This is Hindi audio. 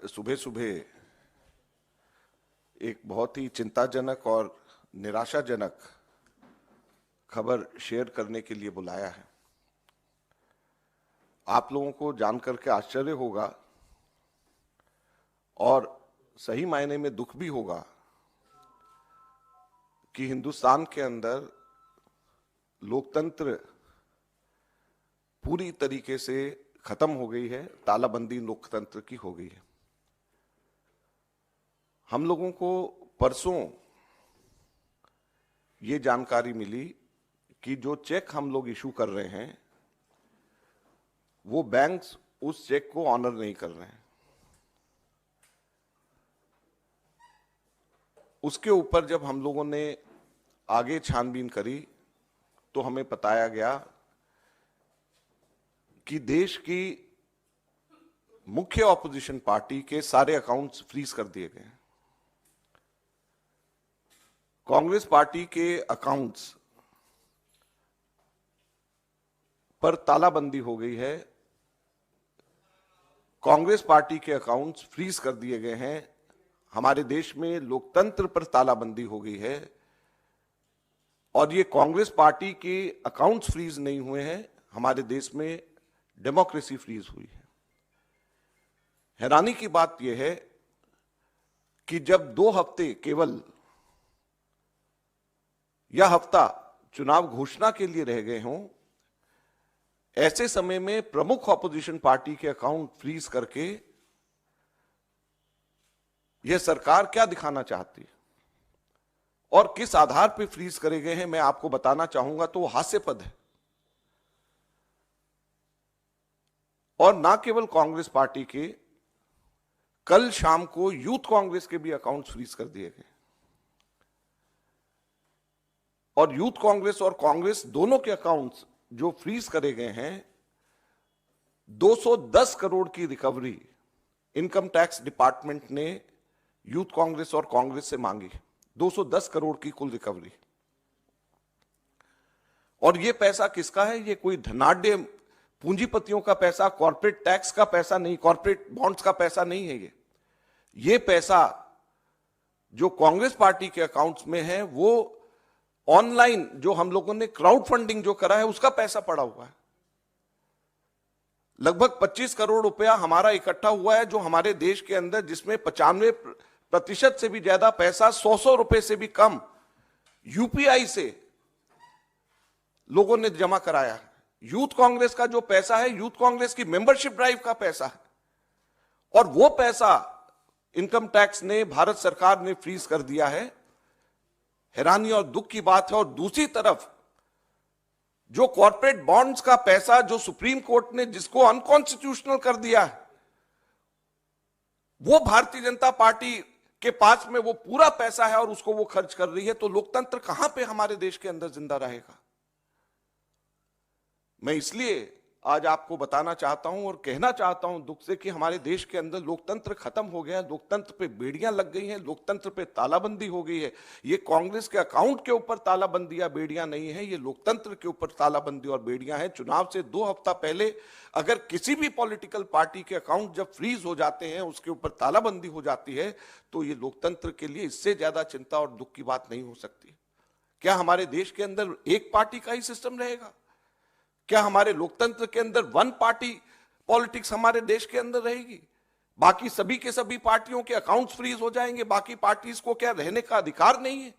सुबह सुबह एक बहुत ही चिंताजनक और निराशाजनक खबर शेयर करने के लिए बुलाया है। आप लोगों को जानकर के आश्चर्य होगा और सही मायने में दुख भी होगा कि हिंदुस्तान के अंदर लोकतंत्र पूरी तरीके से खत्म हो गई है, तालाबंदी लोकतंत्र की हो गई है। हम लोगों को परसों ये जानकारी मिली कि जो चेक हम लोग इशू कर रहे हैं वो बैंक्स उस चेक को ऑनर नहीं कर रहे हैं। उसके ऊपर जब हम लोगों ने आगे छानबीन करी तो हमें बताया गया कि देश की मुख्य ऑपोजिशन पार्टी के सारे अकाउंट्स फ्रीज कर दिए गए हैं। कांग्रेस पार्टी के अकाउंट्स पर तालाबंदी हो गई है। कांग्रेस पार्टी के अकाउंट्स फ्रीज कर दिए गए हैं। हमारे देश में लोकतंत्र पर तालाबंदी हो गई है और ये कांग्रेस पार्टी के अकाउंट्स फ्रीज नहीं हुए हैं, हमारे देश में डेमोक्रेसी फ्रीज हुई है। हैरानी की बात यह है कि जब 2 हफ्ते केवल यह हफ्ता चुनाव घोषणा के लिए रह गए हों, ऐसे समय में प्रमुख ऑपोजिशन पार्टी के अकाउंट फ्रीज करके यह सरकार क्या दिखाना चाहती है और किस आधार पर फ्रीज करे गए हैं, मैं आपको बताना चाहूंगा तो हास्यास्पद है। और ना केवल कांग्रेस पार्टी के, कल शाम को यूथ कांग्रेस के भी अकाउंट फ्रीज कर दिए गए और यूथ कांग्रेस और कांग्रेस दोनों के अकाउंट्स जो फ्रीज करे गए हैं, 210 करोड़ की रिकवरी इनकम टैक्स डिपार्टमेंट ने यूथ कांग्रेस और कांग्रेस से मांगी। 210 करोड़ की कुल रिकवरी। और यह पैसा किसका है? यह कोई धनाढ्य पूंजीपतियों का पैसा, कॉर्पोरेट टैक्स का पैसा नहीं, कॉर्पोरेट बॉन्ड्स का पैसा नहीं है। ये पैसा जो कांग्रेस पार्टी के अकाउंट्स में है वो ऑनलाइन जो हम लोगों ने क्राउड फंडिंग जो करा है उसका पैसा पड़ा हुआ है। लगभग 25 करोड़ रुपया हमारा इकट्ठा हुआ है, जो हमारे देश के अंदर, जिसमें 95% से भी ज्यादा पैसा 100 रुपए से भी कम यूपीआई से लोगों ने जमा कराया है। यूथ कांग्रेस का जो पैसा है, यूथ कांग्रेस की मेंबरशिप ड्राइव का पैसा है और वो पैसा इनकम टैक्स ने, भारत सरकार ने फ्रीज कर दिया है। हैरानी और दुख की बात है। और दूसरी तरफ जो कॉर्पोरेट बॉन्ड्स का पैसा, जो सुप्रीम कोर्ट ने जिसको अनकॉन्स्टिट्यूशनल कर दिया है, वो भारतीय जनता पार्टी के पास में वो पूरा पैसा है और उसको वो खर्च कर रही है। तो लोकतंत्र कहां पे हमारे देश के अंदर जिंदा रहेगा? मैं इसलिए आज आपको बताना चाहता हूं और कहना चाहता हूं दुख से कि हमारे देश के अंदर लोकतंत्र खत्म हो गया है। लोकतंत्र पे बेड़ियां लग गई हैं, लोकतंत्र पे तालाबंदी हो गई है। ये कांग्रेस के अकाउंट के ऊपर तालाबंदी या बेड़ियां नहीं है, ये लोकतंत्र के ऊपर तालाबंदी और बेड़ियां हैं। चुनाव से 2 हफ्ता पहले अगर किसी भी पॉलिटिकल पार्टी के अकाउंट जब फ्रीज हो जाते हैं, उसके ऊपर तालाबंदी हो जाती है, तो ये लोकतंत्र के लिए इससे ज्यादा चिंता और दुख की बात नहीं हो सकती। क्या हमारे देश के अंदर एक पार्टी का ही सिस्टम रहेगा? क्या हमारे लोकतंत्र के अंदर वन पार्टी पॉलिटिक्स हमारे देश के अंदर रहेगी? बाकी सभी के सभी पार्टियों के अकाउंट्स फ्रीज हो जाएंगे? बाकी पार्टीज को क्या रहने का अधिकार नहीं है?